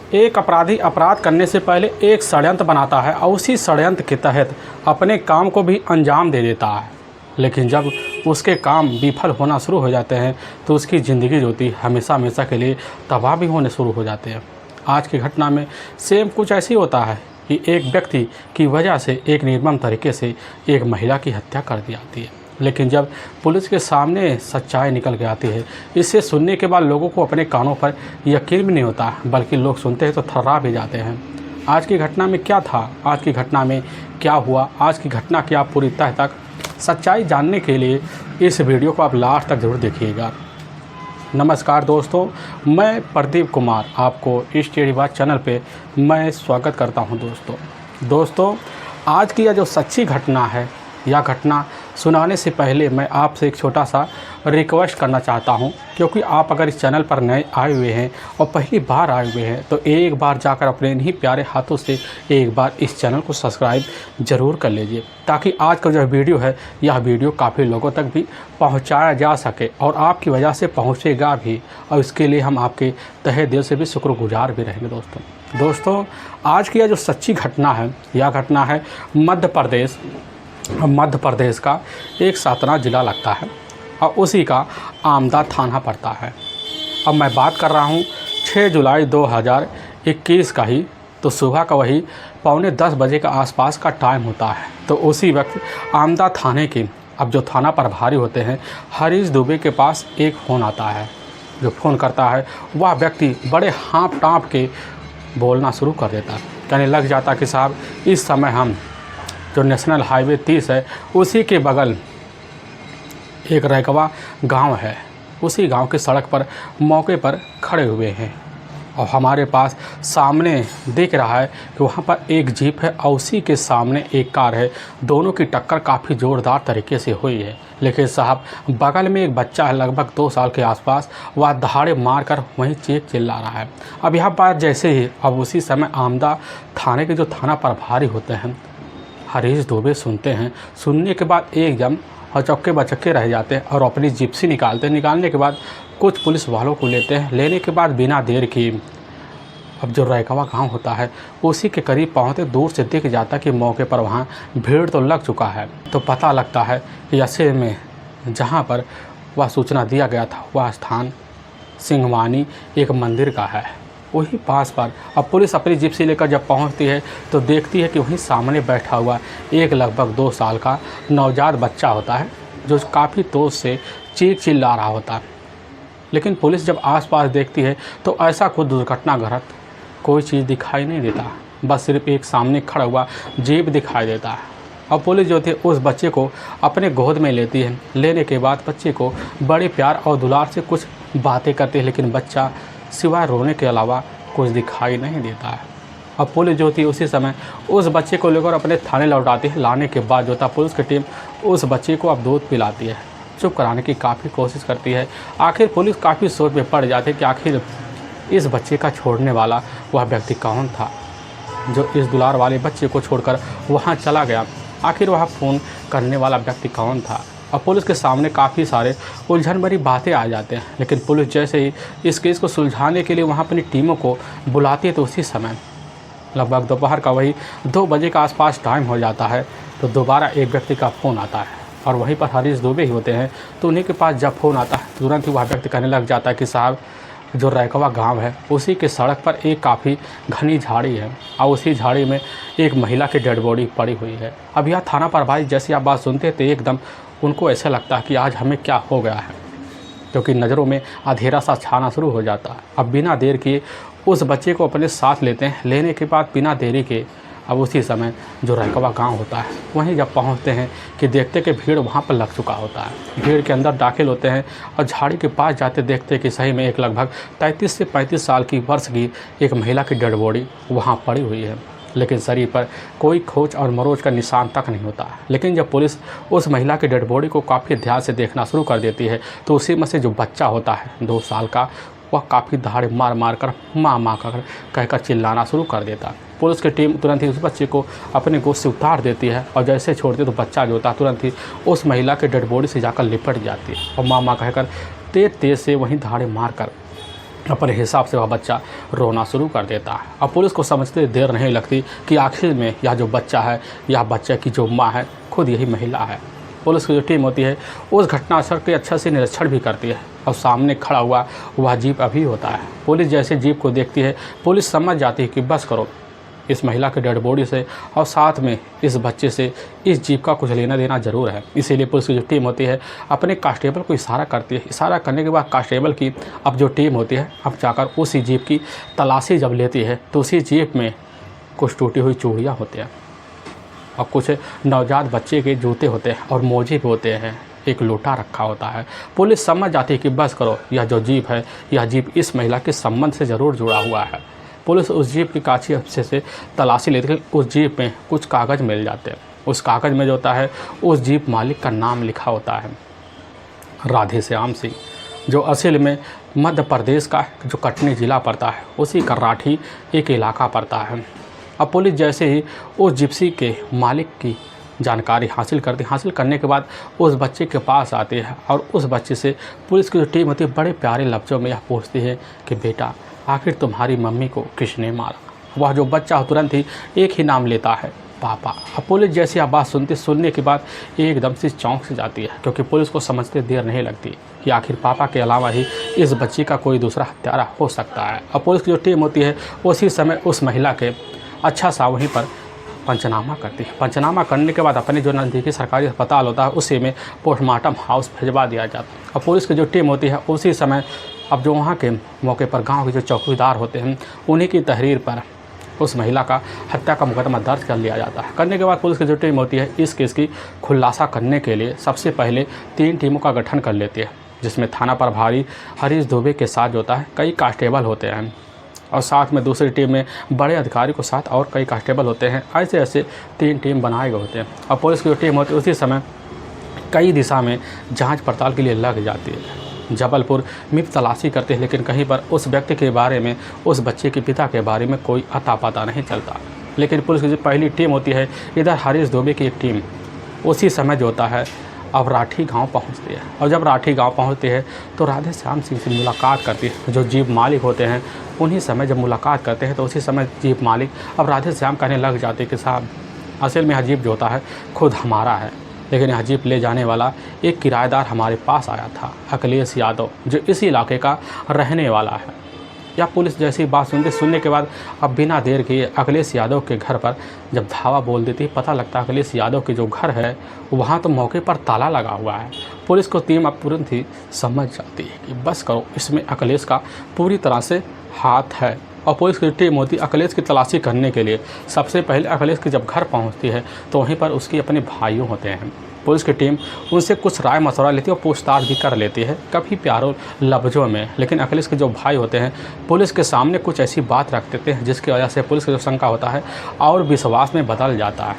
एक अपराधी अपराध करने से पहले एक षड्यंत्र बनाता है और उसी षड्यंत्र के तहत अपने काम को भी अंजाम दे देता है, लेकिन जब उसके काम विफल होना शुरू हो जाते हैं तो उसकी ज़िंदगी जो होती है हमेशा हमेशा के लिए तबाह भी होने शुरू हो जाते हैं। आज की घटना में सेम कुछ ऐसी होता है कि एक व्यक्ति की वजह से एक निर्मम तरीके से एक महिला की हत्या कर दी जाती है, लेकिन जब पुलिस के सामने सच्चाई निकल के आती है, इसे सुनने के बाद लोगों को अपने कानों पर यकीन भी नहीं होता, बल्कि लोग सुनते हैं तो थर्रा भी जाते हैं। आज की घटना में क्या था, आज की घटना में क्या हुआ, आज की घटना की आप पूरी तह तक सच्चाई जानने के लिए इस वीडियो को आप लास्ट तक ज़रूर देखिएगा। नमस्कार दोस्तों, मैं प्रदीप कुमार आपको इस टेढ़ी बात चैनल पे मैं स्वागत करता हूं। दोस्तों आज की यह जो सच्ची घटना है, यह घटना सुनाने से पहले मैं आपसे एक छोटा सा रिक्वेस्ट करना चाहता हूं, क्योंकि आप अगर इस चैनल पर नए आए हुए हैं और पहली बार आए हुए हैं तो एक बार जाकर अपने इन्हीं प्यारे हाथों से एक बार इस चैनल को सब्सक्राइब ज़रूर कर लीजिए, ताकि आज का जो वीडियो है यह वीडियो काफ़ी लोगों तक भी पहुंचाया जा सके और आपकी वजह से पहुंचेगा भी, और इसके लिए हम आपके तहे दिल से भी शुक्रगुजार भी रहेंगे। दोस्तों आज की यह जो सच्ची घटना है, यह घटना है मध्य प्रदेश का एक सतना ज़िला लगता है और उसी का आमदा थाना पड़ता है। अब मैं बात कर रहा हूँ 6 जुलाई 2021 का ही, तो सुबह का वही 9:45 बजे का आसपास का टाइम होता है। तो उसी वक्त आमदा थाने के अब जो थाना प्रभारी होते हैं हरीश दुबे के पास एक फ़ोन आता है। जो फ़ोन करता है वह व्यक्ति बड़े हाँप टाँप के बोलना शुरू कर देता है, कहने लग जाता कि साहब इस समय हम जो नेशनल हाईवे 30 है उसी के बगल एक रैकवा गांव है, उसी गांव की सड़क पर मौके पर खड़े हुए हैं और हमारे पास सामने दिख रहा है कि वहां पर एक जीप है और उसी के सामने एक कार है। दोनों की टक्कर काफ़ी ज़ोरदार तरीके से हुई है, लेकिन साहब बगल में एक बच्चा है लगभग 2 साल के आसपास, वह दहाड़े मारकर वहीं चीख चिल्ला रहा है। अब यह बात जैसे ही अब उसी समय आमदा थाने के जो थाना प्रभारी होते हैं हरीश दुबे सुनते हैं। सुनने के बाद एकदम हचक्के बचक्के रह जाते हैं और अपनी जिप्सी निकालने के बाद कुछ पुलिस वालों को लेते हैं। लेने के बाद बिना देर किए अब जो रैकवा गांव होता है उसी के करीब पहुंचते दूर से दिख जाता कि मौके पर वहां भीड़ तो लग चुका है। तो पता लगता है कि ऐसे में जहां पर वह सूचना दिया गया था वह स्थान सिंहवानी एक मंदिर का है, वही पास पर। अब पुलिस अपनी जिप्सी लेकर जब पहुंचती है तो देखती है कि वहीं सामने बैठा हुआ एक लगभग 2 साल का नवजात बच्चा होता है, जो काफ़ी तेज से चीख चिल्ला रहा होता है। लेकिन पुलिस जब आसपास देखती है तो ऐसा कोई दुर्घटनाग्रस्त कोई चीज़ दिखाई नहीं देता, बस सिर्फ एक सामने खड़ा हुआ जीप दिखाई देता है। अब पुलिस जो थी उस बच्चे को अपने गोद में लेती है। लेने के बाद बच्चे को बड़े प्यार और दुलार से कुछ बातें करती है, लेकिन बच्चा सिवाय रोने के अलावा कुछ दिखाई नहीं देता है। अब पुलिस जो थी उसी समय उस बच्चे को लेकर अपने थाने लौटाती है। लाने के बाद जो था पुलिस की टीम उस बच्चे को अब दूध पिलाती है, चुप कराने की काफ़ी कोशिश करती है। आखिर पुलिस काफ़ी सोच में पड़ जाती है कि आखिर इस बच्चे का छोड़ने वाला वह व्यक्ति कौन था जो इस दुलार वाले बच्चे को छोड़कर वहाँ चला गया। आखिर वह फ़ोन करने वाला व्यक्ति कौन था। और पुलिस के सामने काफ़ी सारे उलझन भरी बातें आ जाते हैं, लेकिन पुलिस जैसे ही इस केस को सुलझाने के लिए वहाँ अपनी टीमों को बुलाती है तो उसी समय लगभग दोपहर का वही 2 बजे का आसपास टाइम हो जाता है। तो दोबारा एक व्यक्ति का फ़ोन आता है और वहीं पर हरीश दुबे ही होते हैं। तो उन्हीं के पास जब फ़ोन आता है तुरंत ही वह व्यक्ति कहने लग जाता है कि साहब जो रैकवा गांव है उसी के सड़क पर एक काफ़ी घनी झाड़ी है और उसी झाड़ी में एक महिला की डेड बॉडी पड़ी हुई है। अब यह थाना प्रभारी जैसी आप बात सुनते तो एकदम उनको ऐसा लगता है कि आज हमें क्या हो गया है, क्योंकि नज़रों में अंधेरा सा छाना शुरू हो जाता है। अब बिना देर किए उस बच्चे को अपने साथ लेते हैं। लेने के बाद बिना देरी के अब उसी समय जो रैकवा गांव होता है वहीं जब पहुंचते हैं कि देखते कि भीड़ वहां पर लग चुका होता है। भीड़ के अंदर दाखिल होते हैं और झाड़ी के पास जाते देखते कि सही में एक लगभग 33 से 35 साल की वर्ष की एक महिला की डेड बॉडी वहां पड़ी हुई है, लेकिन शरीर पर कोई खोज और मरोज का निशान तक नहीं होता। लेकिन जब पुलिस उस महिला की डेड बॉडी को काफ़ी ध्यान से देखना शुरू कर देती है तो उसी में से जो बच्चा होता है 2 साल का, वह काफ़ी दहाड़े मार कर माँ कहकर चिल्लाना शुरू कर देता है। पुलिस की टीम तुरंत ही उस बच्चे को अपने गोद से उतार देती है और जैसे छोड़ती तो बच्चा जो होता है तुरंत ही उस महिला के डेड बॉडी से जाकर लिपट जाती है और माँ कहकर तेज से वहीं दहाड़े मार कर अपने हिसाब से वह बच्चा रोना शुरू कर देता है। अब पुलिस को समझते देर नहीं लगती कि आखिर में यह जो बच्चा है, यह बच्चे की जो माँ है, खुद यही महिला है। पुलिस की जो टीम होती है उस घटनास्थल के अच्छे से निरीक्षण भी करती है और सामने खड़ा हुआ वह जीप अभी होता है। पुलिस जैसे जीप को देखती है, पुलिस समझ जाती है कि बस करो, इस महिला के डेड बॉडी से और साथ में इस बच्चे से इस जीप का कुछ लेना देना ज़रूर है। इसीलिए पुलिस की जो टीम होती है अपने कांस्टेबल को इशारा करती है। इशारा करने के बाद कांस्टेबल की अब जो टीम होती है अब जाकर उसी जीप की तलाशी जब लेती है तो उसी जीप में कुछ टूटी हुई चूड़ियाँ होती हैं और कुछ नवजात बच्चे के जूते होते हैं और मोजे भी होते हैं, एक लोटा रखा होता है। पुलिस समझ जाती है कि बस करो, यह जो जीप है यह जीप इस महिला के संबंध से ज़रूर जुड़ा हुआ है। पुलिस उस जीप की कांची अच्छे से तलाशी लेती है। उस जीप में कुछ कागज़ मिल जाते हैं। उस कागज़ में जो होता है उस जीप मालिक का नाम लिखा होता है, राधे श्याम सिंह, जो असल में मध्य प्रदेश का जो कटनी ज़िला पड़ता है उसी कराठी एक इलाका पड़ता है। अब पुलिस जैसे ही उस जिप्सी के मालिक की जानकारी हासिल करने के बाद उस बच्चे के पास आती है और उस बच्चे से पुलिस की जो टीम होती है बड़े प्यारे लफ्ज़ों में यह पूछती है कि बेटा, आखिर तुम्हारी मम्मी को किसने मारा। वह जो बच्चा तुरंत ही एक ही नाम लेता है, पापा। अब पुलिस जैसी बात सुनने के बाद एकदम से चौंक से जाती है, क्योंकि पुलिस को समझते देर नहीं लगती कि आखिर पापा के अलावा ही इस बच्ची का कोई दूसरा हत्यारा हो सकता है। अब पुलिस की जो टीम होती है उसी समय उस महिला के अच्छा सा वहीं पर पंचनामा करती है। पंचनामा करने के बाद अपने जो नज़दीकी सरकारी अस्पताल होता है उसी में पोस्टमार्टम हाउस भिजवा दिया जाता है। अब पुलिस की जो टीम होती है उसी समय अब जो वहाँ के मौके पर गांव के जो चौकीदार होते हैं उन्हीं की तहरीर पर उस महिला का हत्या का मुकदमा दर्ज कर लिया जाता है। करने के बाद पुलिस की जो टीम होती है इस केस की खुलासा करने के लिए सबसे पहले 3 टीमों का गठन कर लेती है, जिसमें थाना प्रभारी हरीश दुबे के साथ होता है कई कांस्टेबल होते हैं और साथ में दूसरी टीम में बड़े अधिकारी के साथ और कई कांस्टेबल होते हैं। ऐसे ऐसे 3 टीम बनाए गए होते हैं और पुलिस की जो टीम होती है उसी समय कई दिशा में जांच पड़ताल के लिए लग जाती है। जबलपुर में तलाशी करते हैं, लेकिन कहीं पर उस व्यक्ति के बारे में, उस बच्चे के पिता के बारे में कोई अता पता नहीं चलता। लेकिन पुलिस की जो पहली टीम होती है इधर हरीश दुबे की एक टीम उसी समय जो होता है अब राठी गांव पहुंचती है और जब राठी गांव पहुंचती है तो राधे श्याम सिंह से मुलाकात करती है। जो जीप मालिक होते हैं उन्हीं समय जब मुलाकात करते हैं तो उसी समय जीप मालिक अब राधे श्याम कहने लग जाते हैं कि साहब, असल में यह जीप जो होता है खुद हमारा है, लेकिन यह जीप ले जाने वाला एक किराएदार हमारे पास आया था, अखिलेश यादव, जो इस इलाके का रहने वाला है। यह पुलिस जैसी बात सुनने के बाद अब बिना देर किए अखिलेश यादव के घर पर जब धावा बोल देती है, पता लगता है अखिलेश यादव के जो घर है वहाँ तो मौके पर ताला लगा हुआ है। पुलिस को टीम अब तुरंत ही समझ जाती है कि बस करो, इसमें अखिलेश का पूरी तरह से हाथ है। और पुलिस की टीम होती है अखिलेश की तलाशी करने के लिए। सबसे पहले अखिलेश के जब घर पहुंचती है तो वहीं पर उसके अपने भाइयों होते हैं। पुलिस की टीम उनसे कुछ राय मशवरा लेती है और पूछताछ भी कर लेती है, कभी प्यारो लफ्ज़ों में। लेकिन अखिलेश के जो भाई होते हैं पुलिस के सामने कुछ ऐसी बात रख देते हैं जिसकी वजह से पुलिस का जो शंका होता है और विश्वास में बदल जाता है।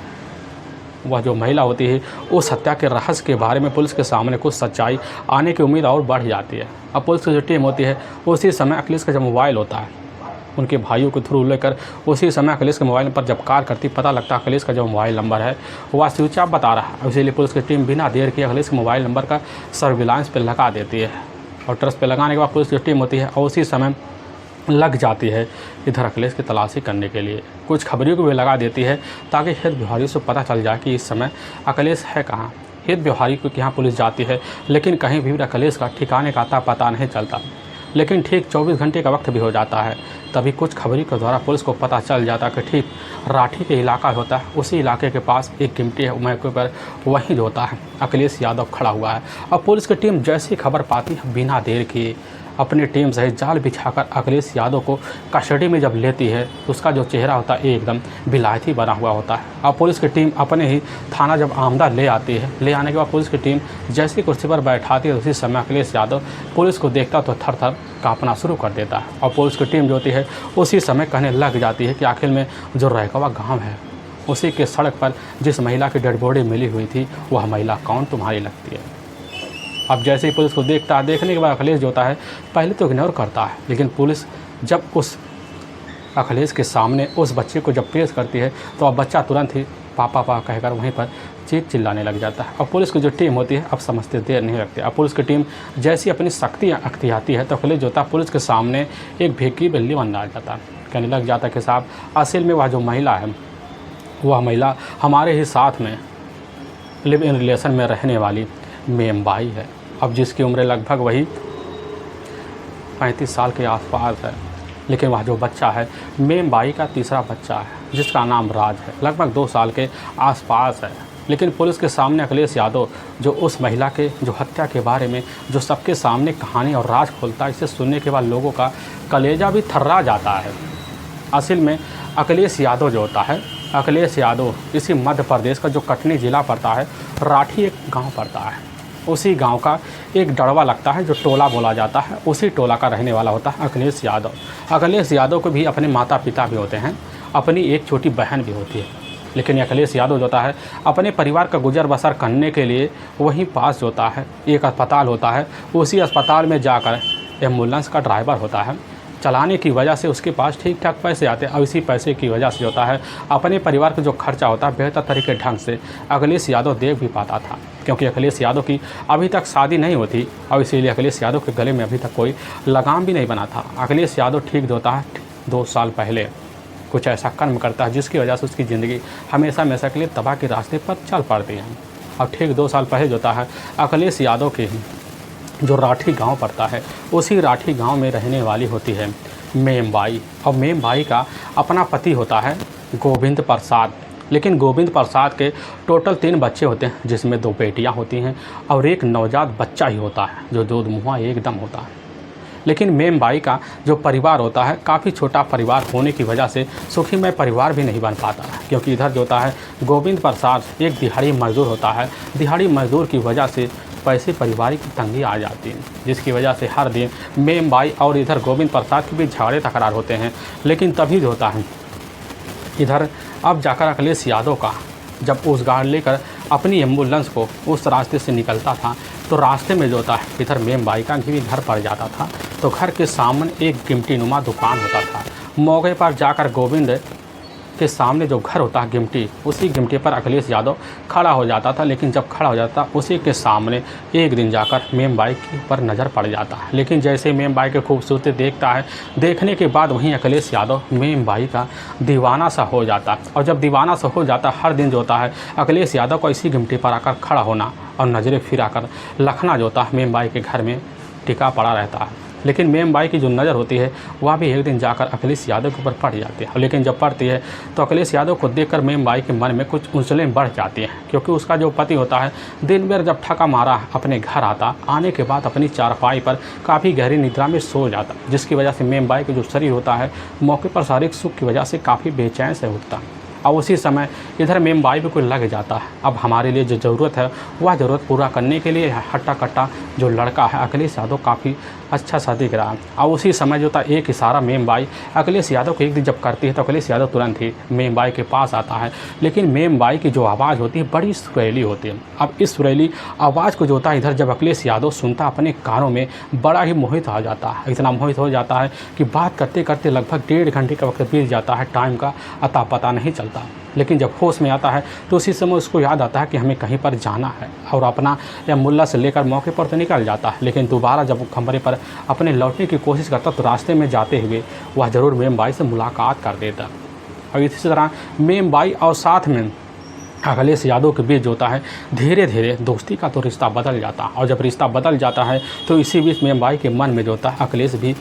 वह जो महिला होती है उस हत्या के रहस्य के बारे में पुलिस के सामने कुछ सच्चाई आने की उम्मीद और बढ़ जाती है। अब पुलिस की जो टीम होती है उसी समय अखिलेश का जो मोबाइल होता है उनके भाइयों के थ्रू लेकर उसी समय अखिलेश के मोबाइल पर जब कॉल करती, पता लगता है अखिलेश का जो मोबाइल नंबर है वह स्विच ऑफ बता रहा है। इसीलिए पुलिस की टीम बिना देर किए अखिलेश के मोबाइल नंबर का सर्विलांस पे लगा देती है और ट्रस्ट पे लगाने के बाद पुलिस की टीम होती है और उसी समय लग जाती है इधर अखिलेश की तलाशी करने के लिए। कुछ खबरियों को भी लगा देती है ताकि हित बिहारियों से पता चल जाए कि इस समय अखिलेश है कहाँ। हित बिहारी को यहाँ पुलिस जाती है लेकिन कहीं भी अखिलेश का ठिकाने का आता पता नहीं चलता। लेकिन ठीक 24 घंटे का वक्त भी हो जाता है, तभी कुछ खबरी के द्वारा पुलिस को पता चल जाता है कि ठीक राठी के इलाका होता है, उसी इलाके के पास एक कीमती मौके पर वहीं जो होता है अखिलेश यादव खड़ा हुआ है। अब पुलिस की टीम जैसी खबर पाती है बिना देर किए अपनी टीम सहित जाल बिछाकर अखिलेश यादव को कस्टडी में जब लेती है तो उसका जो चेहरा होता है एकदम विलायती बना हुआ होता है। अब पुलिस की टीम अपने ही थाना जब आमदा ले आती है, ले आने के बाद पुलिस की टीम जैसी कुर्सी पर बैठाती है उसी समय अखिलेश यादव पुलिस को देखता तो थर थर काँपना शुरू कर देता है। और पुलिस की टीम जो होती है उसी समय कहने लग जाती है कि आखिर में जो रैकवा गाँव है उसी के सड़क पर जिस महिला की डेड बॉडी मिली हुई थी वह महिला कौन तुम्हारी लगती है। अब जैसे ही पुलिस को देखने के बाद अखिलेश जो होता है पहले तो इग्नोर करता है, लेकिन पुलिस जब उस अखिलेश के सामने उस बच्चे को जब पेश करती है तो अब बच्चा तुरंत ही पापा कहकर वहीं पर चीख चिल्लाने लग जाता है। और पुलिस की जो टीम होती है अब समझते देर नहीं लगती। अब पुलिस की टीम जैसी अपनी शक्ति अख्तियाती है तो अखिलेश जो होता है पुलिस के सामने एक भीगी बिल्ली बन जाता है। कहने लग जाता है कि साहब असल में वह जो महिला है वह महिला हमारे ही साथ में लिव इन रिलेशन में रहने वाली मेमबाई है। अब जिसकी उम्र लगभग वही 35 साल के आसपास है। लेकिन वह जो बच्चा है मेमबाई का तीसरा बच्चा है जिसका नाम राज है, लगभग 2 साल के आसपास है। लेकिन पुलिस के सामने अखिलेश यादव जो उस महिला के जो हत्या के बारे में जो सबके सामने कहानी और राज खोलता है, इसे सुनने के बाद लोगों का कलेजा भी थर्रा जाता है। असल में अखिलेश यादव जो होता है, अखिलेश यादव इसी मध्य प्रदेश का जो कटनी ज़िला पड़ता है, राठी एक गांव पड़ता है, उसी गांव का एक डड़वा लगता है जो टोला बोला जाता है, उसी टोला का रहने वाला होता है अखिलेश यादव। अखिलेश यादव को भी अपने माता पिता भी होते हैं, अपनी एक छोटी बहन भी होती है। लेकिन अखिलेश यादव जो होता है अपने परिवार का गुजर बसर करने के लिए वहीं पास जो होता है एक अस्पताल होता है, उसी अस्पताल में जाकर एम्बुलेंस का ड्राइवर होता है। चलाने की वजह से उसके पास ठीक ठाक पैसे आते हैं और इसी पैसे की वजह से जो होता है अपने परिवार का जो खर्चा होता है बेहतर तरीके ढंग से अखिलेश यादव देख भी पाता था। क्योंकि अखिलेश यादव की अभी तक शादी नहीं होती और इसीलिए अखिलेश यादव के गले में अभी तक कोई लगाम भी नहीं बना था। अखिलेश यादव ठीक जो होता है 2 साल पहले कुछ ऐसा कर्म करता है जिसकी वजह से उसकी ज़िंदगी हमेशा हमेशा के लिए तबाह के रास्ते पर चल पड़ती है। और ठीक 2 साल पहले जो होता है अखिलेश यादव के जो राठी गांव पड़ता है, उसी राठी गांव में रहने वाली होती है मेमबाई। और मेमबाई का अपना पति होता है गोविंद प्रसाद। लेकिन गोविंद प्रसाद के टोटल 3 बच्चे होते हैं जिसमें 2 बेटियां होती हैं और एक नवजात बच्चा ही होता है जो दूध-मुहा एकदम होता है। लेकिन मेमबाई का जो परिवार होता है काफ़ी छोटा परिवार होने की वजह से सुखीमय परिवार भी नहीं बन पाता है। क्योंकि इधर जो होता है गोविंद प्रसाद एक दिहाड़ी मजदूर होता है, दिहाड़ी मजदूर की वजह से पैसे परिवार की तंगी आ जाती है, जिसकी वजह से हर दिन मेमबाई और इधर गोविंद प्रसाद के बीच झगड़े तकरार होते हैं। लेकिन तभी जो होता है इधर अब जाकर अखिलेश यादव का जब उस गाड़ी लेकर अपनी एम्बुलेंस को उस रास्ते से निकलता था तो रास्ते में जो होता है इधर मेमबाई का भी घर पड़ जाता था। तो घर के सामने एक गिमटी-नुमा दुकान होता था। मौके पर जाकर गोविंद के सामने जो घर होता है गिमटी, उसी गिमटी पर अखिलेश यादव खड़ा हो जाता था। लेकिन जब खड़ा हो जाता उसी के सामने एक दिन जाकर मेमबाई पर नज़र पड़ जाता है। लेकिन जैसे मेमबाई की खूबसूरती देखता है, देखने के बाद वहीं अखिलेश यादव मेमबाई का दीवाना सा हो जाता है। और जब दीवाना सा हो जाता हर दिन जो होता है अखिलेश यादव को इसी गिमटी पर आकर खड़ा होना और नज़रें फिराकर लखना जो होता है मेमबाई के घर में टिका पड़ा रहता है। लेकिन मेमबाई की जो नज़र होती है वह भी एक दिन जाकर अखिलेश यादव के ऊपर पड़ जाती है। लेकिन जब पड़ती है तो अखिलेश यादव को देखकर मेमबाई के मन में कुछ उछलें बढ़ जाती हैं। क्योंकि उसका जो पति होता है दिन भर जब थका मारा अपने घर आता, आने के बाद अपनी चारपाई पर काफ़ी गहरी निद्रा में सो जाता, जिसकी वजह से मेमबाई का जो शरीर होता है मौके पर शारीरिक सुख की वजह से काफ़ी बेचैन से उठता। और उसी समय इधर मेमबाई पे कोई लग जाता है। अब हमारे लिए जो ज़रूरत है वह ज़रूरत पूरा करने के लिए हट्टा कट्टा जो लड़का है अखिलेश यादव काफ़ी अच्छा सा दिख रहा है। और उसी समय जो था एक इशारा मेमबाई अखिलेश यादव को एक दिन जब करती है तो अखिलेश यादव तुरंत ही मेमबाई के पास आता है। लेकिन मेमबाई की जो आवाज़ होती है बड़ी सुरीली होती है। अब इस सुरीली आवाज़ को जो होता है इधर जब अखिलेश यादव सुनता अपने कानों में बड़ा ही मोहित हो जाता है। इतना मोहित हो जाता है कि बात करते करते लगभग 1.5 घंटे का वक्त बीत जाता है, टाइम का अता पता नहीं चलता। लेकिन जब होश में आता है तो उसी समय उसको याद आता है कि हमें कहीं पर जाना है और अपना एम्बुलेंस लेकर मौके पर तो निकल जाता है। लेकिन दोबारा जब वो कमरे पर अपने लौटने की कोशिश करता तो रास्ते में जाते हुए वह ज़रूर मेमबाई से मुलाकात कर देता। और इसी तरह मेमबाई और साथ में अखिलेश यादव के बीच जो होता है धीरे धीरे दोस्ती का तो रिश्ता बदल जाता है। और जब रिश्ता बदल जाता है तो इसी बीच मेमबाई के मन में जो होता है अखिलेश भी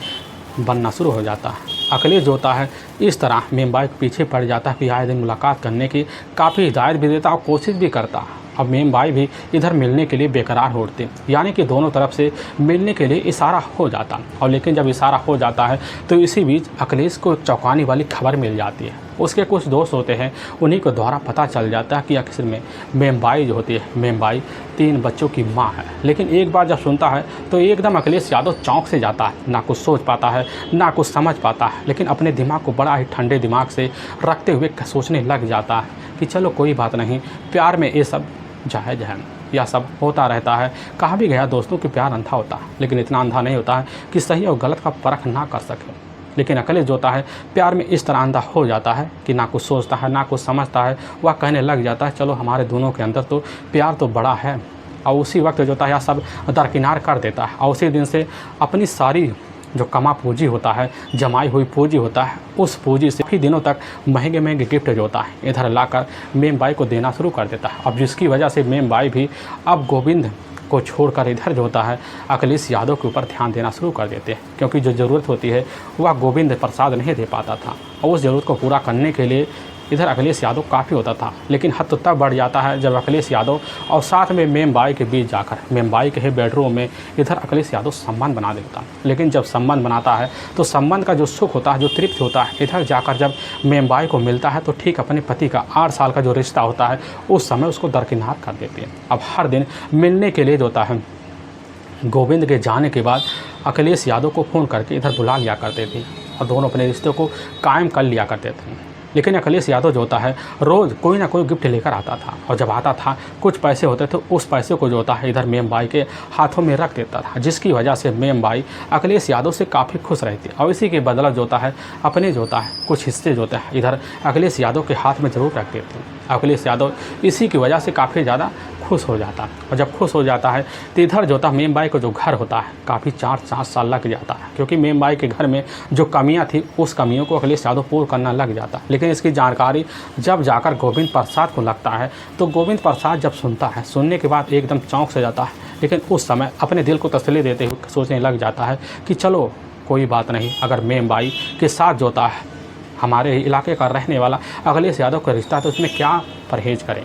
बनना शुरू हो जाता है। अखिलेश जो होता है इस तरह मेमबाई के पीछे पड़ जाता है कि आए दिन मुलाकात करने की काफ़ी हिदायत भी देता और कोशिश भी करता। अब मेमबाई भी इधर मिलने के लिए बेकरार होते, यानी कि दोनों तरफ से मिलने के लिए इशारा हो जाता। और लेकिन जब इशारा हो जाता है तो इसी बीच अखिलेश को चौंकाने वाली खबर मिल जाती है। उसके कुछ दोस्त होते हैं, उन्हीं को द्वारा पता चल जाता है कि आखिर में मेमबाई जो होती है मेमबाई 3 बच्चों की माँ है। लेकिन एक बार जब सुनता है तो एकदम अखिलेश यादव चौंक से जाता है, ना कुछ सोच पाता है ना कुछ समझ पाता है। लेकिन अपने दिमाग को बड़ा ही ठंडे दिमाग से रखते हुए सोचने लग जाता है कि चलो कोई बात नहीं, प्यार में ये सब जायज़ है, यह सब होता रहता है। कहा भी गया दोस्तों कि प्यार अंधा होता है, लेकिन इतना अंधा नहीं होता है कि सही और गलत का परख ना कर सके। लेकिन अखिलेश जो होता है प्यार में इस तरह अंधा हो जाता है कि ना कुछ सोचता है ना कुछ समझता है। वह कहने लग जाता है चलो हमारे दोनों के अंदर तो प्यार तो बड़ा है, और उसी वक्त जो होता है यह सब दरकिनार कर देता है। और उसी दिन से अपनी सारी जो कमा पूंजी होता है, जमाई हुई पूंजी होता है, उस पूंजी से काफ़ी दिनों तक महंगे महंगे गिफ्ट जो होता है इधर लाकर मेम बाई को देना शुरू कर देता है। अब जिसकी वजह से मेम बाई भी अब गोविंद को छोड़कर इधर जो होता है अखिलेश यादव के ऊपर ध्यान देना शुरू कर देते हैं, क्योंकि जो ज़रूरत होती है वह गोविंद प्रसाद नहीं दे पाता था, और उस ज़रूरत को पूरा करने के लिए इधर अखिलेश यादव काफ़ी होता था। लेकिन हद तो तब बढ़ जाता है जब अखिलेश यादव और साथ में मेम बाई के बीच जाकर मेम बाई के बेडरूम में इधर अखिलेश यादव संबंध बना देता। लेकिन जब संबंध बनाता है तो संबंध का जो सुख होता है, जो तृप्ति होता है, इधर जाकर जब मेम बाई को मिलता है तो ठीक अपने पति का 8 साल का जो रिश्ता होता है उस समय उसको दरकिनार कर देते हैं। अब हर दिन मिलने के लिए जो होता है गोविंद के जाने के बाद अखिलेश यादव को फ़ोन करके इधर बुला लिया करते थे और दोनों अपने रिश्ते को कायम कर लिया करते थे। लेकिन अखिलेश यादव जो होता है रोज़ कोई ना कोई गिफ्ट लेकर आता था, और जब आता था कुछ पैसे होते थे उस पैसे को जो होता है इधर मेम बाई के हाथों में रख देता था, जिसकी वजह से मेम बाई अखिलेश यादव से काफ़ी खुश रहती। और इसी के बदला जो होता है अपने जो होता है कुछ हिस्से जो होते हैं इधर अखिलेश यादव के हाथ में ज़रूर रख देते हैं। अखिलेश यादव इसी की वजह से काफ़ी ज़्यादा खुश हो जाता है, और जब खुश हो जाता है तो इधर जो होता है मेम बाई को जो घर होता है काफ़ी 4-5 साल लग जाता है, क्योंकि मेम बाई के घर में जो कमियां थी उस कमियों को अखिलेश यादव पूर्ण करना लग जाता है। लेकिन इसकी जानकारी जब जाकर गोविंद प्रसाद को लगता है तो गोविंद प्रसाद जब सुनता है, सुनने के बाद एकदम चौंक से जाता है। लेकिन उस समय अपने दिल को तसल्ली देते हुए सोचने लग जाता है कि चलो कोई बात नहीं, अगर मेम बाई के साथ जो होता है हमारे इलाके का रहने वाला अखिलेश यादव का रिश्ता है तो उसमें क्या परहेज करें,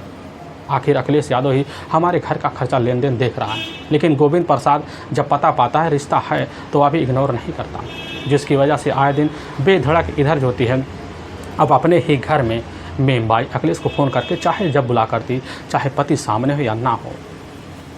आखिर अखिलेश यादव ही हमारे घर का खर्चा लेन देन देख रहा है। लेकिन गोविंद प्रसाद जब पता पाता है रिश्ता है तो अभी इग्नोर नहीं करता, जिसकी वजह से आए दिन बेधड़क इधर जो होती है अब अपने ही घर में मेम बाई अखिलेश को फ़ोन करके चाहे जब बुला करती, चाहे पति सामने हो या ना हो,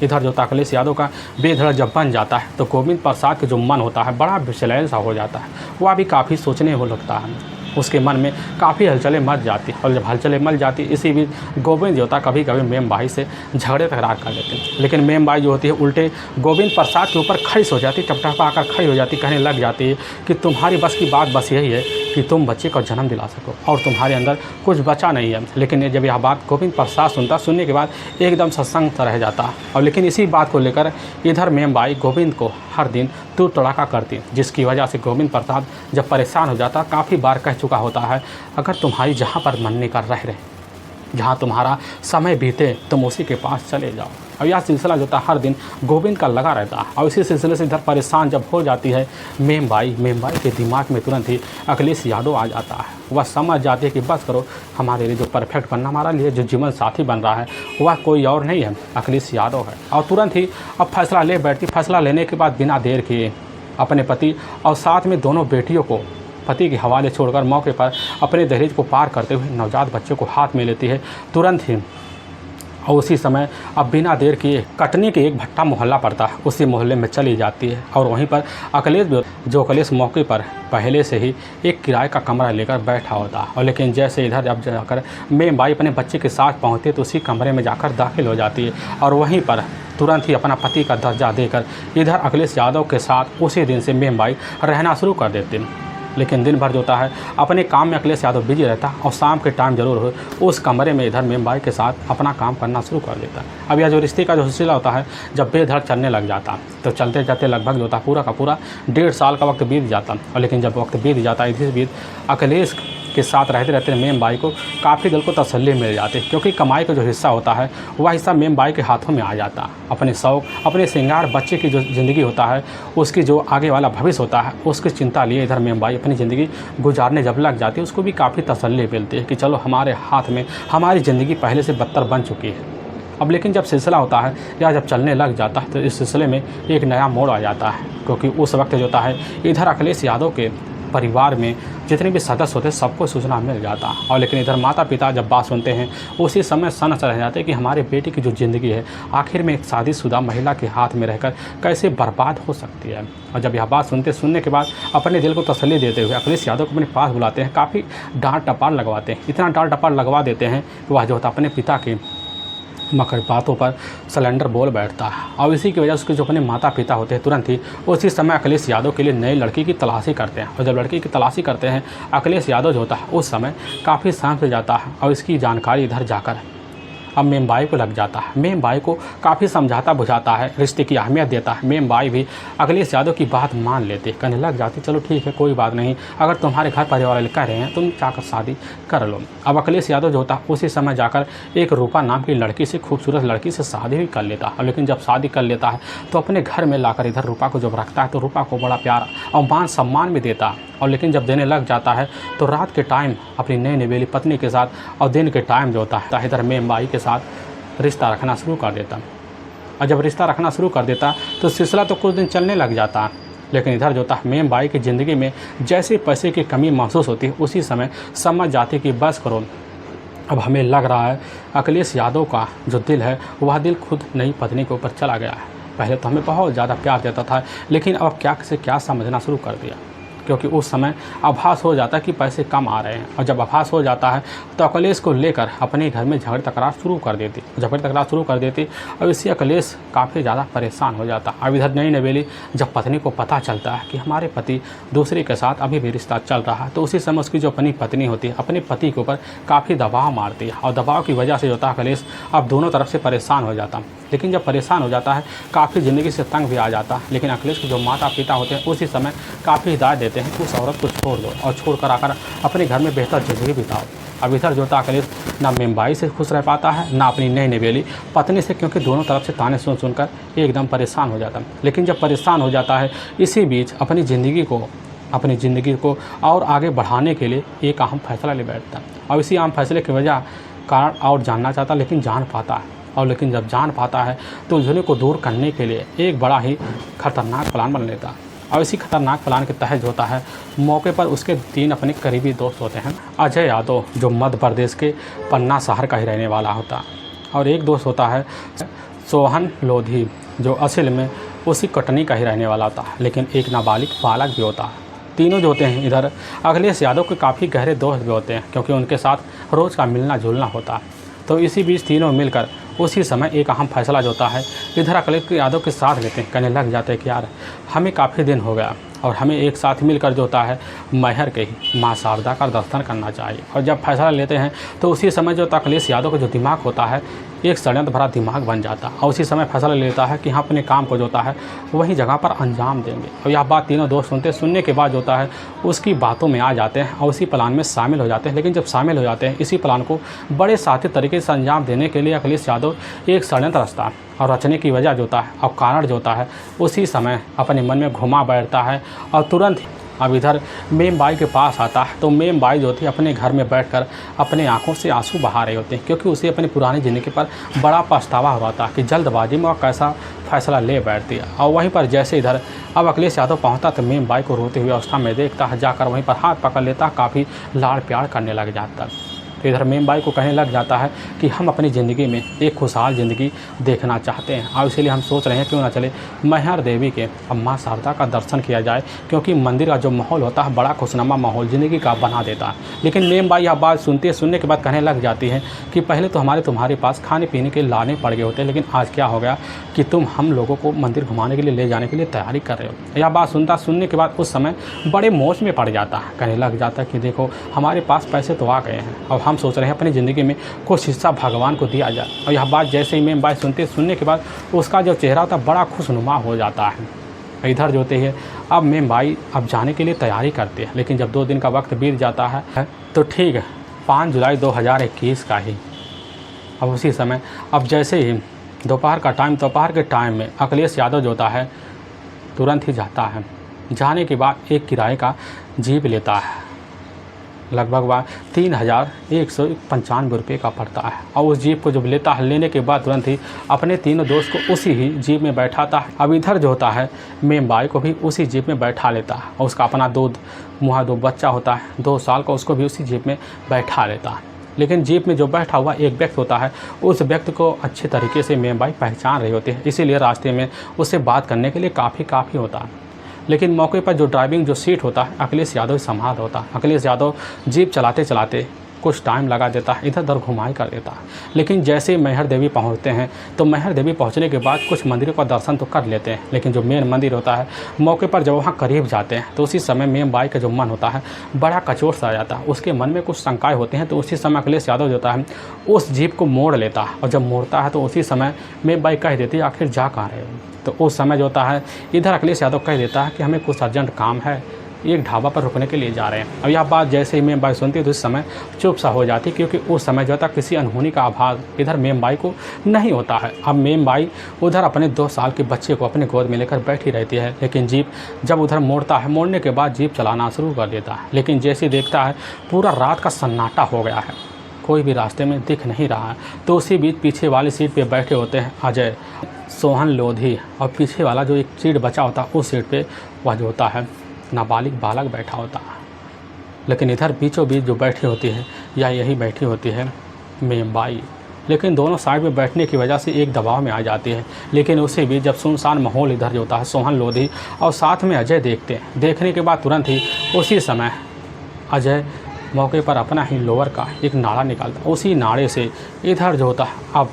इधर जो अखिलेश यादव का बेधड़क जब बन जाता है तो गोविंद प्रसाद के जो मन होता है बड़ा विचलन सा हो जाता है। वह भी काफ़ी सोचने हो लगता है, उसके मन में काफ़ी हलचलें मच जाती है। और जब हलचलें मच जाती इसी बीच गोविंद जो होता है कभी कभी मेम बाई से झगड़े तकरार कर लेते हैं। लेकिन मेम बाई जो होती है उल्टे गोविंद प्रसाद के ऊपर खड़ी हो जाती, टपटपा आकर खड़ी हो जाती, कहने लग जाती है कि तुम्हारी बस की बात बस यही है कि तुम बच्चे को जन्म दिला सको और तुम्हारे अंदर कुछ बचा नहीं है। लेकिन जब यह बात गोविंद प्रसाद सुनता, सुनने के बाद एकदम सत्संग सा रह जाता। और लेकिन इसी बात को लेकर इधर मेम बाई गोविंद को हर दिन तूड़ तड़ाका करती, जिसकी वजह से गोविंद प्रसाद जब परेशान हो जाता, काफ़ी बार कह चुका होता है अगर तुम्हारी जहाँ पर मन नहीं कर रहे, जहाँ तुम्हारा समय बीते तुम उसी के पास चले जाओ। और यह सिलसिला जो था हर दिन गोविंद का लगा रहता है। और इसी सिलसिले से इधर परेशान जब हो जाती है मेम बाई के दिमाग में तुरंत ही अखिलेश यादव आ जाता है। वह समझ जाती है कि बस करो, हमारे लिए जो परफेक्ट बनना, हमारा लिए जो जीवन साथी बन रहा है वह कोई और नहीं है, अखिलेश यादव है। और तुरंत ही अब फैसला ले बैठती। फैसला लेने के बाद बिना देर किए अपने पति और साथ में दोनों बेटियों को पति के हवाले छोड़कर मौके पर अपने दहेज को पार करते हुए नवजात बच्चे को हाथ में लेती है तुरंत ही। और उसी समय अब बिना देर किए कटनी के एक भट्टा मोहल्ला पड़ता है, उसी मोहल्ले में चली जाती है। और वहीं पर अखिलेश मौके पर पहले से ही एक किराए का कमरा लेकर बैठा होता है। और लेकिन जैसे इधर अब जाकर मेम बाई अपने बच्चे के साथ पहुँचती तो उसी कमरे में जाकर दाखिल हो जाती है और वहीं पर तुरंत ही अपना पति का दर्जा देकर इधर अखिलेश यादव के साथ उसी दिन से मेम बाई रहना शुरू कर देते हैं। लेकिन दिन भर जो होता है अपने काम में अखिलेश यादव बिजी रहता और शाम के टाइम जरूर हो उस कमरे में इधर मेम बाई के साथ अपना काम करना शुरू कर देता है। अब यह जो रिश्ते का जो सिलसिला होता है जब बेधड़ चलने लग जाता तो चलते चलते लगभग जो होता पूरा का पूरा 1.5 साल का वक्त बीत जाता। और लेकिन जब वक्त बीत जाता इसी बीच अखिलेश के साथ रहते रहते मेम बाई को काफ़ी दिल को तसल्ली मिल जाती, क्योंकि कमाई का जो हिस्सा होता है वह हिस्सा मेम बाई के हाथों में आ जाता। अपने शौक, अपने श्रृंगार, बच्चे की जो ज़िंदगी होता है उसकी जो आगे वाला भविष्य होता है उसकी चिंता लिए इधर मेम बाई अपनी ज़िंदगी गुजारने जब लग जाती है उसको भी काफ़ी तसल्ली मिलती है कि चलो हमारे हाथ में हमारी ज़िंदगी पहले से बदतर बन चुकी है। अब लेकिन जब सिलसिला होता है या जब चलने लग जाता है तो इस सिलसिले में एक नया मोड़ आ जाता है, क्योंकि उस वक्त जो होता है इधर अखिलेश यादव के परिवार में जितने भी सदस्य होते हैं सबको सूचना मिल जाता। और लेकिन इधर माता पिता जब बात सुनते हैं उसी समय सन्न रह जाते हैं कि हमारे बेटे की जो ज़िंदगी है आखिर में एक शादीशुदा महिला के हाथ में रहकर कैसे बर्बाद हो सकती है। और जब यह बात सुनने के बाद अपने दिल को तसल्ली देते हुए अखिलेश यादव को अपने पास बुलाते हैं, काफ़ी डांट टपाल लगवाते हैं, इतना डांट टपाल लगवा देते हैं कि वह जो होता अपने पिता के मगर बातों पर सिलेंडर बोल बैठता है और इसी की वजह से उसके जो अपने माता पिता होते हैं तुरंत ही उसी समय अखिलेश यादव के लिए नई लड़की की तलाशी करते हैं। और जब लड़की की तलाशी करते हैं अखिलेश यादव जो होता है उस समय काफ़ी शांत हो जाता है और इसकी जानकारी इधर जाकर अब मेमबाई को लग जाता है। मेमबाई को काफ़ी समझाता बुझाता है, रिश्ते की अहमियत देता है। मेमबाई भी अखिलेश यादव की बात मान लेती, कहने लग जाती चलो ठीक है कोई बात नहीं, अगर तुम्हारे घर परिवार वाले कह रहे हैं तुम जाकर शादी कर लो। अब अखिलेश यादव जो होता है उसी समय जाकर एक रूपा नाम की लड़की से, खूबसूरत लड़की से शादी भी कर लेता है। लेकिन जब शादी कर लेता है तो अपने घर में लाकर इधर रूपा को जब रखता है तो रूपा को बड़ा प्यार और मान सम्मान भी देता है। और लेकिन जब देने लग जाता है तो रात के टाइम अपनी नई नवेली पत्नी के साथ और दिन के टाइम जो होता है इधर मेमबाई के साथ रिश्ता रखना शुरू कर देता। और जब रिश्ता रखना शुरू कर देता तो सिलसिला तो कुछ दिन चलने लग जाता। लेकिन इधर जो होता है मेमबाई की ज़िंदगी में जैसे पैसे की कमी महसूस होती है उसी समय समझ जाती कि बस करो, अब हमें लग रहा है अखिलेश यादव का जो दिल है वह दिल खुद नई पत्नी के ऊपर चला गया है। पहले तो हमें बहुत ज़्यादा प्यार देता था लेकिन अब क्या से क्या समझना शुरू कर दिया, क्योंकि उस समय आभास हो जाता है कि पैसे कम आ रहे हैं। और जब आभास हो जाता है तो अखिलेश को लेकर अपने घर में झगड़ तकरार शुरू कर देती और इसी अखिलेश काफ़ी ज़्यादा परेशान हो जाता। अब इधर नई नवेली जब पत्नी को पता चलता है कि हमारे पति दूसरे के साथ अभी भी रिश्ता चल रहा है तो उसी समय उसकी जो अपनी पत्नी होती है अपने पति के ऊपर काफ़ी दबाव मारती है और दबाव की वजह से जो होता है अखिलेश अब दोनों तरफ से परेशान हो जाता। लेकिन जब परेशान हो जाता है काफ़ी ज़िंदगी से तंग भी आ जाता। लेकिन अखिलेश के जो माता पिता होते हैं उसी समय काफ़ी हिदायत देते हैं कि उस औरत को छोड़ दो और छोड़ कर आकर अपने घर में बेहतर ज़िंदगी बिताओ। अब इधर जो होता अखिलेश ना मेमबाई से खुश रह पाता है ना अपनी नई नवेली पत्नी से, क्योंकि दोनों तरफ से ताने सुन सुनकर एकदम परेशान हो जाता। लेकिन जब परेशान हो जाता है इसी बीच अपनी ज़िंदगी को और आगे बढ़ाने के लिए एक अहम फैसला ले बैठता और इसी अहम फैसले की वजह कारण और जानना चाहता लेकिन जान पाता है। और लेकिन जब जान पाता है तो उलझनों को दूर करने के लिए एक बड़ा ही खतरनाक प्लान बन लेता है। और इसी खतरनाक प्लान के तहत जो होता है मौके पर उसके 3 अपने करीबी दोस्त होते हैं। अजय यादव जो मध्य प्रदेश के पन्ना शहर का ही रहने वाला होता, और एक दोस्त होता है सोहन लोधी जो असल में उसी कटनी का ही रहने वाला होता है, लेकिन एक नाबालिग बालक भी होता है। तीनों जो होते हैं इधर अखिलेश यादव के काफ़ी गहरे दोस्त भी होते हैं, क्योंकि उनके साथ रोज़ का मिलना जुलना होता है। तो इसी बीच तीनों मिलकर उसी समय एक अहम फैसला जो होता है इधर अखिलेश यादव के साथ लेते हैं। कहने लग जाते हैं कि यार हमें काफ़ी दिन हो गया और हमें एक साथ मिलकर जो होता है मैहर के ही माँ शारदा का दर्शन करना चाहिए। और जब फैसला लेते हैं तो उसी समय जो अखिलेश यादव का जो दिमाग होता है एक षड्यंत्र भरा दिमाग बन जाता है और उसी समय फैसला लेता है कि हाँ अपने काम को जो होता है वही जगह पर अंजाम देंगे। और यह बात तीनों दोस्त सुनने के बाद जो होता है उसकी बातों में आ जाते हैं और उसी प्लान में शामिल हो जाते हैं। लेकिन जब शामिल हो जाते हैं इसी प्लान को बड़े साथी तरीके से अंजाम देने के लिए अखिलेश यादव एक षड्यंत्र रचता और रचने की वजह जो होता है और कारण जो होता है उसी समय अपने मन में घुमा बैठता है और तुरंत अब इधर मेमबाई के पास आता है। तो मेमबाई जो थी अपने घर में बैठकर अपने आंखों से आंसू बहा रहे होते हैं, क्योंकि उसे अपनी पुरानी ज़िंदगी पर बड़ा पछतावा हो रहा था कि जल्दबाजी में वह कैसा फैसला ले बैठती है। और वहीं पर जैसे इधर अब अखिलेश यादव पहुंचता तो मेमबाई को रोते हुए अवस्था में देखता है, जाकर वहीं पर हाथ पकड़ लेता, काफ़ी लाड़ प्यार करने लग जाता। तो इधर मेमबाई को कहने लग जाता है कि हम अपनी ज़िंदगी में एक खुशहाल ज़िंदगी देखना चाहते हैं और इसलिए हम सोच रहे हैं क्यों ना चले मैहर देवी के अब माँ शारदा का दर्शन किया जाए, क्योंकि मंदिर का जो माहौल होता है बड़ा खुशनुमा माहौल ज़िंदगी का बना देता है। लेकिन मेमबाई यह बात सुनने के बाद कहने लग जाती है कि पहले तो तुम्हारे पास खाने पीने के लाने पड़ गए होते, लेकिन आज क्या हो गया कि तुम हम लोगों को मंदिर घुमाने के लिए ले जाने के लिए तैयारी कर रहे हो। यह बात सुनने के बाद उस समय बड़े मौज में पड़ जाता है, कहने लग जाता है कि देखो हमारे पास पैसे तो आ गए हैं, अब हम सोच रहे हैं अपनी ज़िंदगी में कुछ हिस्सा भगवान को दिया जाए। और यह बात जैसे ही मेमबाई सुनने के बाद उसका जो चेहरा होता बड़ा खुशनुमा हो जाता है। इधर जो होते हैं अब मेमबाई अब जाने के लिए तैयारी करते हैं, लेकिन जब 2 दिन का वक्त बीत जाता है तो ठीक 5 जुलाई 2021 का ही अब उसी समय अब जैसे ही दोपहर के टाइम में अखिलेश यादव जो होता है तुरंत ही जाता है। जाने के बाद एक किराए का जीप लेता है, लगभग 3,195 रुपये का पड़ता है। और उस जीप को जब लेने के बाद तुरंत ही अपने तीनों दोस्त को उसी ही जीप में बैठाता है। अब इधर जो होता है मेमबाई को भी उसी जीप में बैठा लेता है और उसका अपना 2 बच्चा होता है 2 साल का, उसको भी उसी जीप में बैठा लेता है। लेकिन जीप में जो बैठा हुआ एक व्यक्ति होता है उस व्यक्ति को अच्छे तरीके से मेमबाई पहचान रही होती है, इसीलिए रास्ते में उससे बात करने के लिए काफ़ी होता है। लेकिन मौके पर जो ड्राइविंग जो सीट होता है अखिलेश यादव संभाल होता है। अखिलेश यादव जीप चलाते कुछ टाइम लगा देता है, इधर उधर घुमाई कर देता है। लेकिन जैसे ही मैहर देवी पहुँचते हैं तो मैहर देवी पहुँचने के बाद कुछ मंदिरों का दर्शन तो कर लेते हैं, लेकिन जो मेन मंदिर होता है मौके पर जब वहाँ करीब जाते हैं तो उसी समय मेम बाई का जो मन होता है बड़ा कचोट सा आ जाता है। उसके मन में कुछ शंकाएँ होती हैं, तो उसी समय अखिलेश यादव जो होता है उस जीप को मोड़ लेता है, और जब मोड़ता है तो उसी समय मेम बाई कह देती है आखिर जा कहाँ रहे हो। तो उस समय जो होता है इधर अखिलेश यादव कह देता है कि हमें कुछ अर्जेंट काम है, एक ढाबा पर रुकने के लिए जा रहे हैं। अब यह बात जैसे ही मेम बाई सुनती है तो इस समय चुप सा हो जाती, क्योंकि उस समय जो होता किसी अनहोनी का आभास इधर मेम बाई को नहीं होता है। अब मेम बाई उधर अपने 2 साल के बच्चे को अपने गोद में लेकर बैठी रहती है, लेकिन जीप जब उधर मोड़ता है, मोड़ने के बाद जीप चलाना शुरू कर देता है। लेकिन जैसे देखता है पूरा रात का सन्नाटा हो गया है, कोई भी रास्ते में दिख नहीं रहा है। तो उसी बीच पीछे वाली सीट पे बैठे होते हैं अजय, सोहन लोधी, और पीछे वाला जो एक सीट बचा होता है उस सीट पे वह जो होता है नाबालिग बालक बैठा होता है। लेकिन इधर बीचों बीच जो बैठी होती है या यही बैठी होती है मेम बाई, लेकिन दोनों साइड में बैठने की वजह से एक दबाव में आ जाती है। लेकिन उसी बीच जब सुनसान माहौल इधर जो होता है सोहन लोधी और साथ में अजय देखते हैं, देखने के बाद तुरंत ही उसी समय अजय मौके पर अपना ही लोअर का एक नाड़ा निकालता, उसी नाड़े से इधर जो होता है अब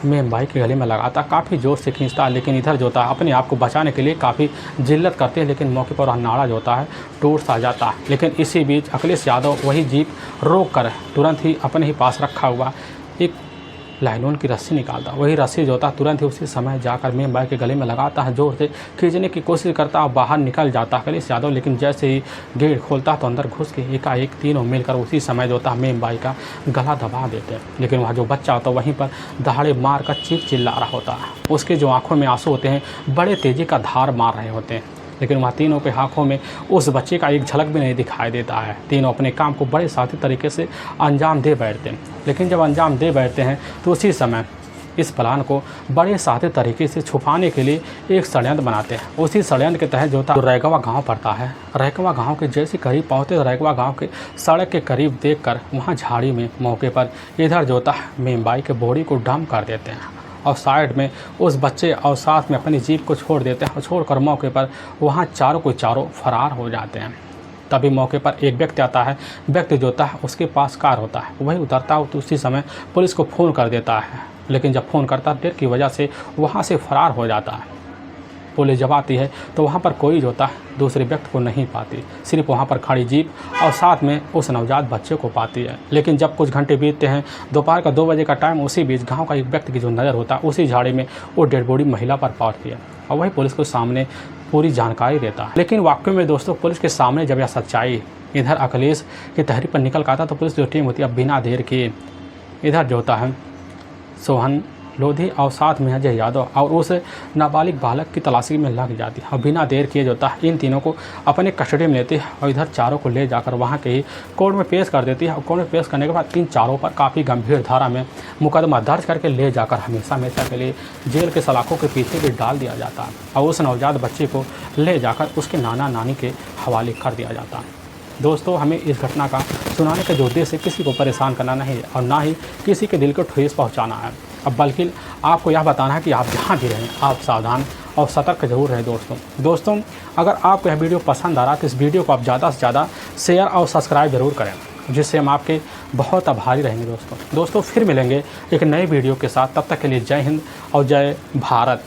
मेम बाई के गले में लगाता, काफ़ी ज़ोर से खींचता है। लेकिन इधर जो होता है अपने आप को बचाने के लिए काफ़ी जिल्लत करते हैं, लेकिन मौके पर वह नाड़ा जो होता है टूट सा जाता है। लेकिन इसी बीच अखिलेश यादव वही जीप रोक कर तुरंत ही अपने ही पास रखा हुआ एक लाइनोन की रस्सी निकालता, वही रस्सी जो होता है तुरंत ही उसी समय जाकर मेम बाई के गले में लगाता है, जोर से खींचने की कोशिश करता है, बाहर निकल जाता है अखिलेश यादव। लेकिन जैसे ही गेट खोलता तो अंदर घुस के एकाएक तीनों मिलकर उसी समय जो होता है मेम बाई का गला दबा देते हैं। लेकिन वहाँ जो बच्चा होता है वहीं पर दहाड़े मार कर चीख चिल्ला रहा होता है, उसके जो आँखों में आंसू होते हैं बड़े तेज़ी का धार मार रहे होते हैं। लेकिन वहाँ तीनों के आँखों में उस बच्चे का एक झलक भी नहीं दिखाई देता है। तीनों अपने काम को बड़े साथी तरीके से अंजाम दे बैठते हैं। लेकिन जब अंजाम दे बैठते हैं तो उसी समय इस प्लान को बड़े साथी तरीके से छुपाने के लिए एक षड्यंत्र बनाते हैं। उसी षड्यंत्र के तहत जो होता है रैगवा गाँव पड़ता है, रैगवा गाँव के जैसे करीब पहुँचते तो रैगवा गाँव के सड़क के करीब देखकर वहाँ झाड़ी में मौके पर इधर जो होता है मेम बाई के बॉडी को डंप कर देते हैं, और साइड में उस बच्चे और साथ में अपनी जीप को छोड़ देते हैं, और छोड़कर मौके पर वहाँ चारों को चारों फरार हो जाते हैं। तभी मौके पर एक व्यक्ति आता है, व्यक्ति जो होता है उसके पास कार होता है, वही उतरता है तो उसी समय पुलिस को फ़ोन कर देता है। लेकिन जब फ़ोन करता है देर की वजह से वहाँ से फरार हो जाता है। पुलिस जब आती है तो वहाँ पर कोई जो होता है दूसरे व्यक्ति को नहीं पाती, सिर्फ वहाँ पर खड़ी जीप और साथ में उस नवजात बच्चे को पाती है। लेकिन जब कुछ घंटे बीतते हैं, दोपहर का 2 बजे का टाइम, उसी बीच गांव का एक व्यक्ति की जो नज़र होता है उसी झाड़ी में वो डेड बॉडी महिला पर पड़ती है, और वही पुलिस के सामने पूरी जानकारी देता है। लेकिन वाकई में दोस्तों पुलिस के सामने जब यह सच्चाई इधर अखिलेश की तहरीर पर निकल कर आता तो पुलिस जो टीम होती है अब बिना देर किए इधर जो होता है सोहन लोधी और साथ में अजय यादव और उस नाबालिग बालक की तलाशी में लग जाती है, और बिना देर किए जो होता है इन तीनों को अपने कस्टडी में लेती है और इधर चारों को ले जाकर वहाँ के ही कोर्ट में पेश कर देती है। और कोर्ट में पेश करने के बाद इन चारों पर काफ़ी गंभीर धारा में मुकदमा दर्ज करके ले जाकर हमेशा हमेशा के लिए जेल के सलाखों के पीछे भी डाल दिया जाता है, और उस नवजात बच्चे को ले जाकर उसके नाना नानी के हवाले कर दिया जाता है। दोस्तों हमें इस घटना का सुनाने का जो उद्देश्य किसी को परेशान करना नहीं है, और ना ही किसी के दिल को ठेस पहुंचाना है, अब बल्कि आपको यह बताना है कि आप जहां भी रहें आप सावधान और सतर्क जरूर रहें। दोस्तों अगर आपको यह वीडियो पसंद आ रहा है तो इस वीडियो को आप ज़्यादा से ज़्यादा शेयर और सब्सक्राइब जरूर करें, जिससे हम आपके बहुत आभारी रहेंगे। दोस्तों फिर मिलेंगे एक नए वीडियो के साथ, तब तक के लिए जय हिंद और जय भारत।